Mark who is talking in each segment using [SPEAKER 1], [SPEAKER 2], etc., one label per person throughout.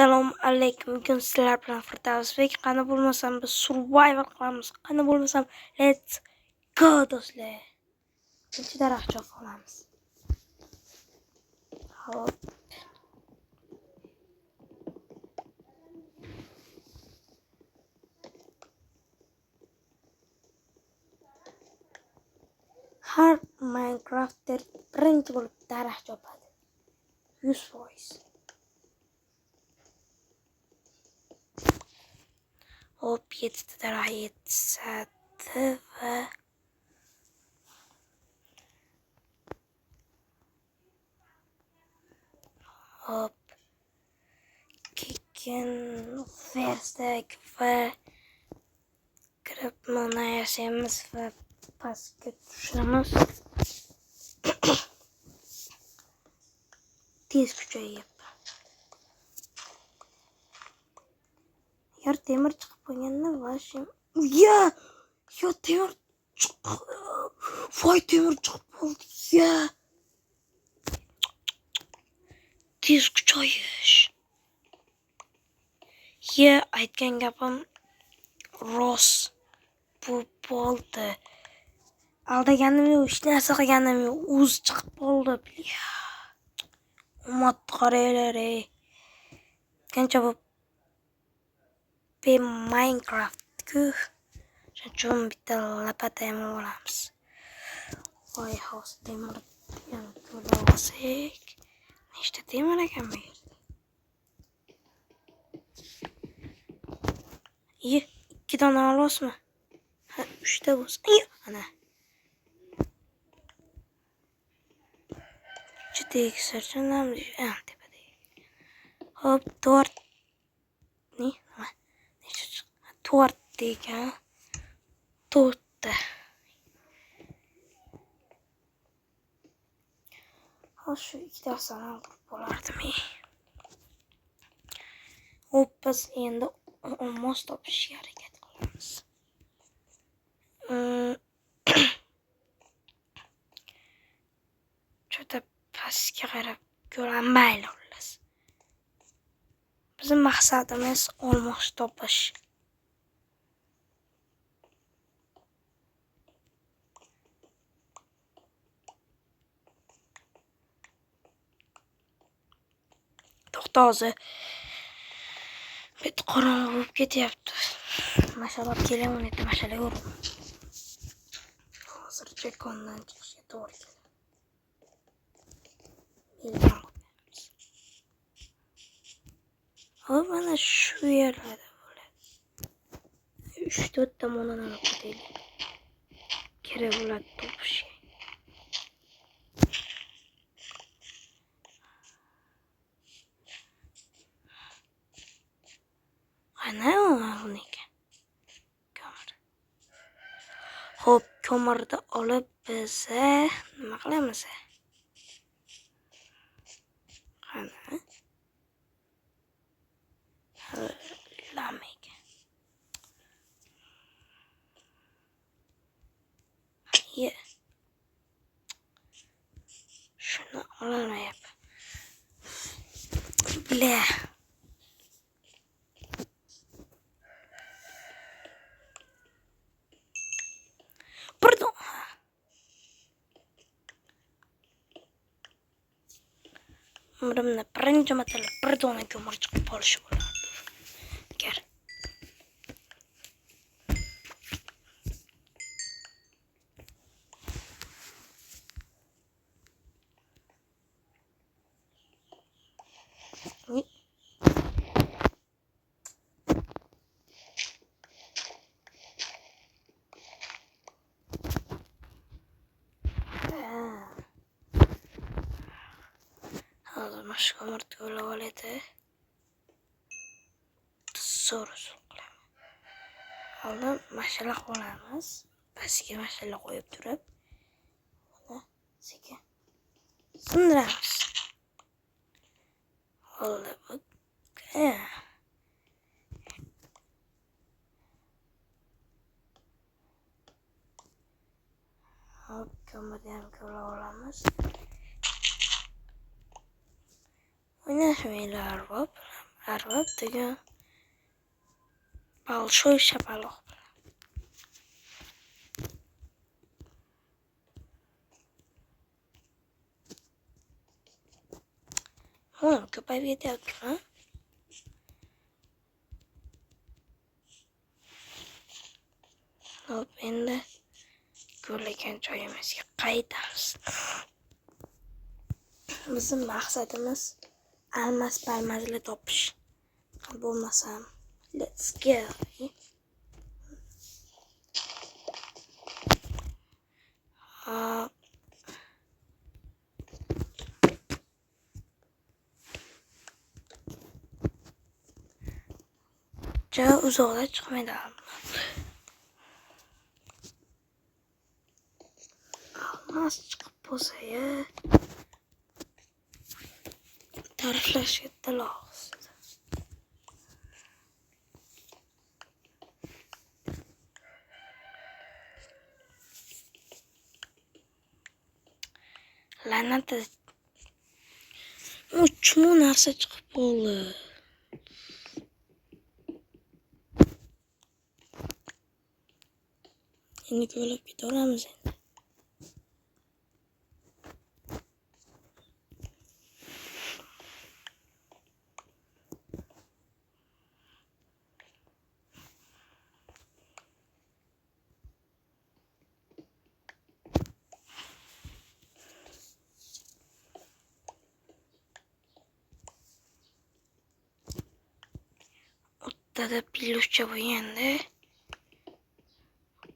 [SPEAKER 1] Assalomu alaykum. Bugun sizlar bilan Firdavsbek. Qani bo'lmasam biz survival qilamiz. Qani bo'lmasam let's go do'stlar. Birinchi daraxtga olamiz. Hop. Har Minecraft'da birinchi bo'lib daraxt chopadi. 100%. Hop, 7 daraxt yetishadi va hop keyin versdak va kirib mana yashaymiz va pastga tushamiz. Tez kuchayib. Yer temir chiqib qolganda vashim. Ya temir chiqib. Voy temir chiqib qoldi. Ya. Tez kuchayish. Ya aytgan gapim rost. Bu bo'ldi. Aldaganim yo'q, hech narsa qilganim yo'q. O'zi chiqib qoldi. Ya. Umid qaranglar ey. Qancha bu Minecraft-ku. Shuning bitta lapata ham olamiz. Voy house temir ham to'lasak. Nechta temir ekan bu yerda? 2 dona olasizmi? Ha, 3 ta bo'lsa. Ana. Juda sarchanamiz. Tepada. Hop, 4 to'rt degan to'rtta. Shu ikkitasini olib bo'lardimi? Hop, biz endi olmos topishga harakat qilamiz. Juda pastga qarab ko'rinmaydi xullas. Bizim maqsadimiz olmos topish. To'xta bit qorong'i bo'lib ketyapti. Mashallah kelaman endi mashallah yo'q. Hozircha kondan chiqishga to'g'ri keladi. Hop, mana shu yerlarda bo'ladi. 3-4 tomondan olib ketaylik. Kerak bo'ladi topishga. Ana uniki. Ko'mir. Hop, ko'mirni olib biz nima qilamiz? Qani? Lamik. Ye. Shuni olmayapman. Bile. Pardon. Umrimda birinchi marta bir dona ko'mir chiqib qolishi bo'ladi. Agar hozir mashq ko'mir to'lab oladi. So'roq qilamiz. Oldin mashina qo'yamiz. Pastga mashina qo'yib turib, uni sekin sindiramiz. Oldi bu. Hop, ko'mirni ham ko'rib olamiz. Oynashmaylar hop. baloqlar va bittaga большой shapaloq. Ko'payib ketyapti-mi? Hop, endi ko'rlagan joyimizga qaytamiz. Bizim maqsadimiz almas palmazli topish. Bo'lmasam, let's go. Uzoqda chiqmaydi. Almas chiqib bo'lsa-ya, ta'riflashga tilamiz. La'nat. Uchmu narsa chiqib bo'ldi. Endi ko'ylab ketaveramiz endi. O'ttada pillucha bo'lganda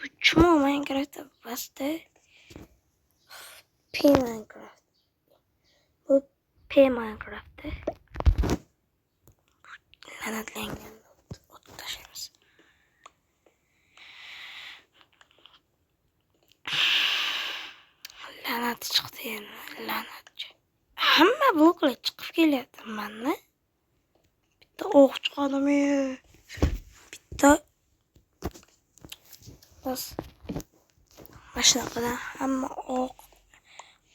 [SPEAKER 1] bu chimo Minecraftda basta P Minecraft. Bu P Minecraftda la'natlangan o't tashlaymiz. La'nat chiqdi endi, la'natchi. Hamma bloklar chiqib kelyapti mana. Bitta o'q chiqadimi? Bitta bas mashinaqadan hamma o'q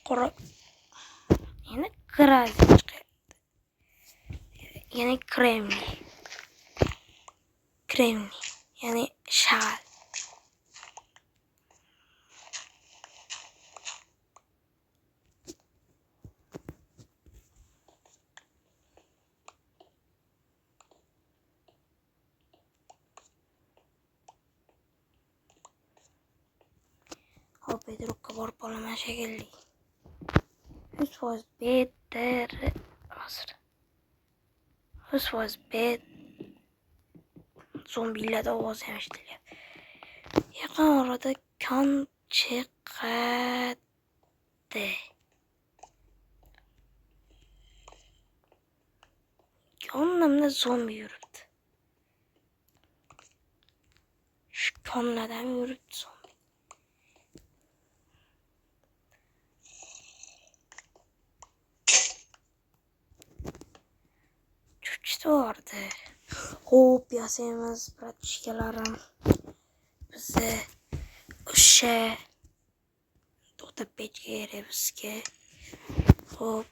[SPEAKER 1] qora. Yana graz chiqyapti. Yana kremniy. Ya'ni shag'al. Hop, bedrockga borib olaman shekilli. 100% better hozir. 100% bet. Zombilar ovozi ham eshitilyapti. Yaqin orada kon chiqadi. Yonimda zombi yuribdi. Shu konlardan yuribdi zombi. Vardı. Hop, yasaymiz, bratishkalarim. Bizni o'sha to'xtab ketgan bizga. Hop,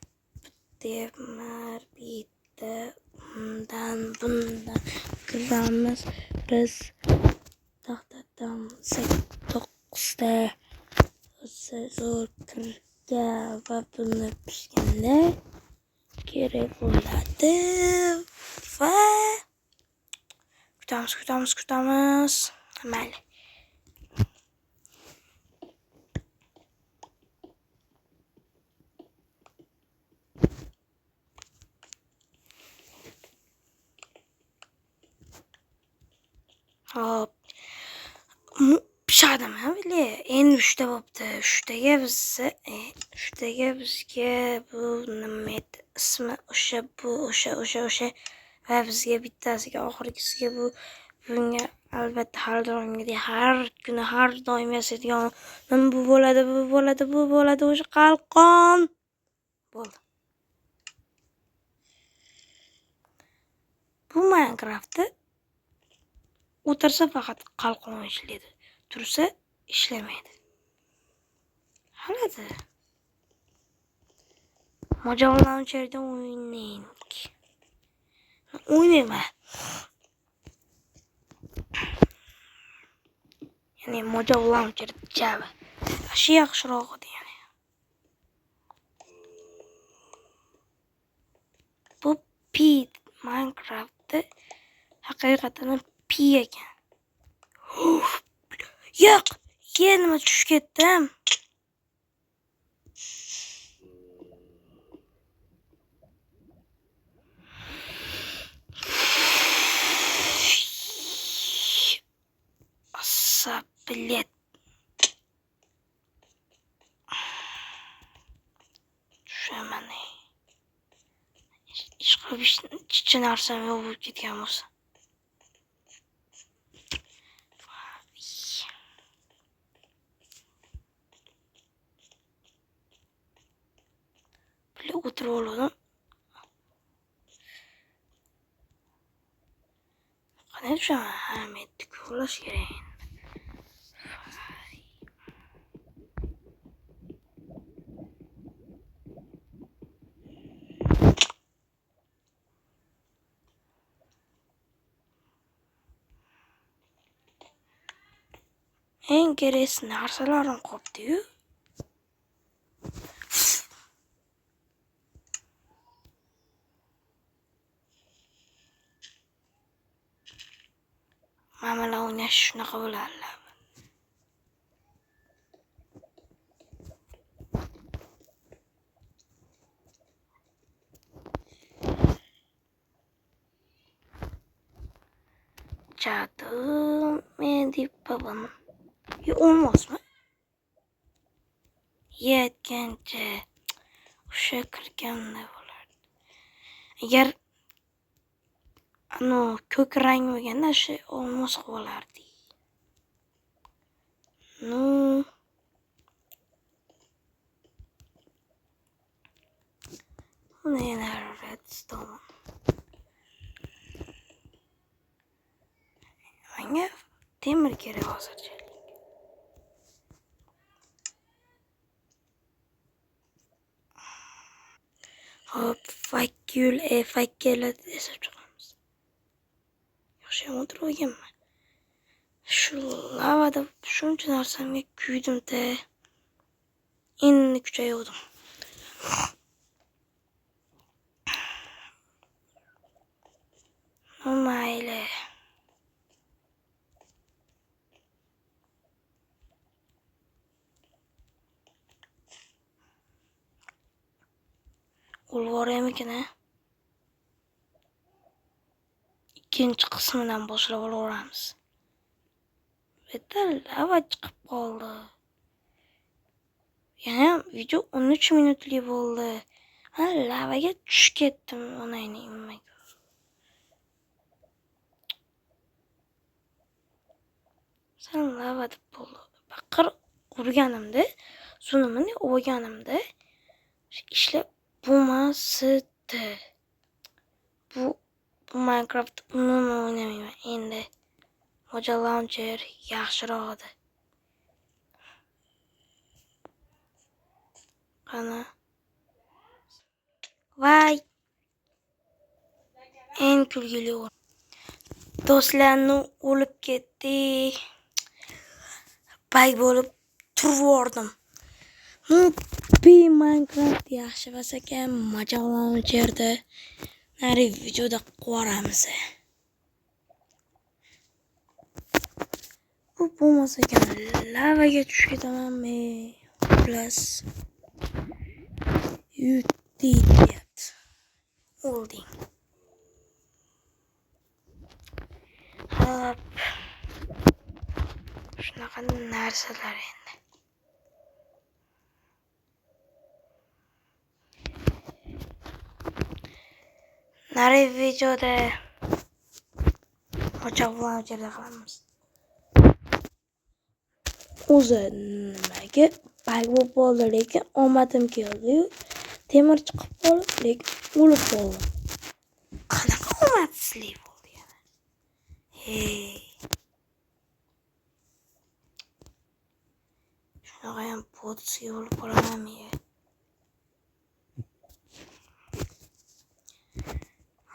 [SPEAKER 1] bitta undan bundan kiramiz. Biz taxtadan 9ta zo'r kirga va buni pishganda kerak bo'ladi. Va kutamiz. Mayli. Hop. Pishadimi bile? Endi 3ta bo'pti. 3taga bizga bu nima edi? Ismi o'sha va bizga bittasiga oxirgisiga bunga albatta har doim yasaydigan bu bo'ladi o'sha qalqon. Bo'ldi. Bu Minecraftda o'tirsa faqat qalqon ishlaydi. Tursa ishlamaydi. Hali Mojalarni o'chirdim o'ynaylik. o'ynayman. Ya'ni moja launcher kabi. Shu yaxshiroq edi yani. Bu P Minecraft'da haqiqatan P ekan. Yo'q, yerga tushib ketdim. Bilet. Tushaman. Ish qilib narsam yo'q bo'lib ketgan bo'lsa. Bilet o'tirib oldim. Qanday tushaman? Ha, men tikulash kerak. Eng kerakli narsalarim qoldi-yu. Mamalar o'ynash shunaqa bo'ladilar. Cadım deb babam. Olmasmı? Yetkince o'sha kirganda bo'lardi. Agar ko'k rang bo'lganda shu olmos bo'lardi. Buni yana redstone. Menga temir kerak hozircha. Hop, fakkel desib chiqamiz. Yaxshi o'tirganman. Shu lavada shuncha narsamga kuydim-da. Endi kuchaydim. Mayli. Olvoraymikin ha? İkinci qismidan boshlab olaveramiz. Bitta lava chiqib qoldi. Yana video 13 minutli bo'ldi. Men lavaga tushib ketdim, onayni nimaga. Sen lava deb bo'ldi. Baqir urganimda, sunimni o'yganimda ishlab bo'lmasdi. Bu Minecraft umuman o'ynamayman endi. Moja launcher yaxshiroq edi. Qani. Voy. En kulgili o'rin. Do'stlarni o'lib ketdi. Bay bo'lib turib Minecraft yaxshi bo'lsa ekan, Moja launcherda nari videoda ko'ramiz. Bu bo'lmasa ekan, lavaga tushib ketamanmi? Plus Utilitet. Holding. Hop. Shunaqa narsalar endi. Nari videoda Moja launcherda qilamiz. O'zi nimaga bug bo'ldi, lekin omadim keldi. Temir chiqib qolib, lekin o'lib qoldim. Qanaqa omadsizlik bo'ldi yana? Hey. Shunaqa ham potsiga olib qolamanmi?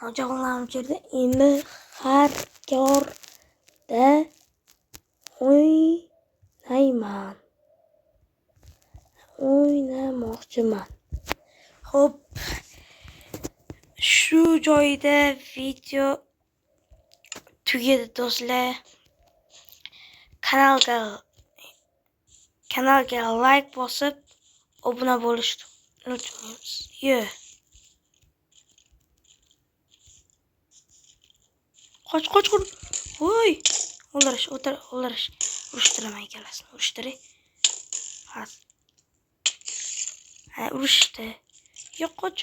[SPEAKER 1] Ocağlarım içeride. Endi har yorda o'ynayman. O'ynamoqchiman. Xo'p. Shu joyda video tugadi do'stlar. Kanalga like bosib obuna bo'lishni unutmaymiz. Qoch. Voy. O'ldirish. Urushtirmay egalasini. Urushtiring. Ha, urushdi. Yo'q, qoch.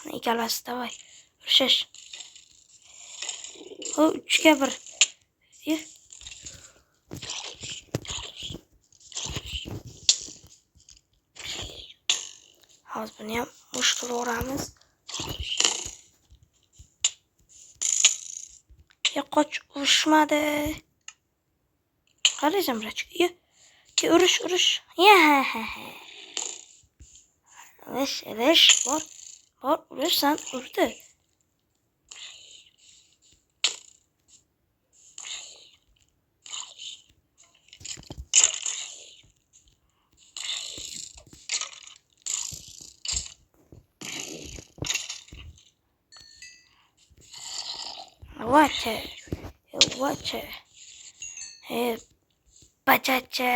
[SPEAKER 1] Mana egalasi, davay. Urushish. O 3 ga 1. Hozir buni ham mushkil o'ramiz. Qoch, urushmadi. Qaraysan, brachka. Urush. Ilish, bor, urishsan, urdi. Watch it. Bachacha.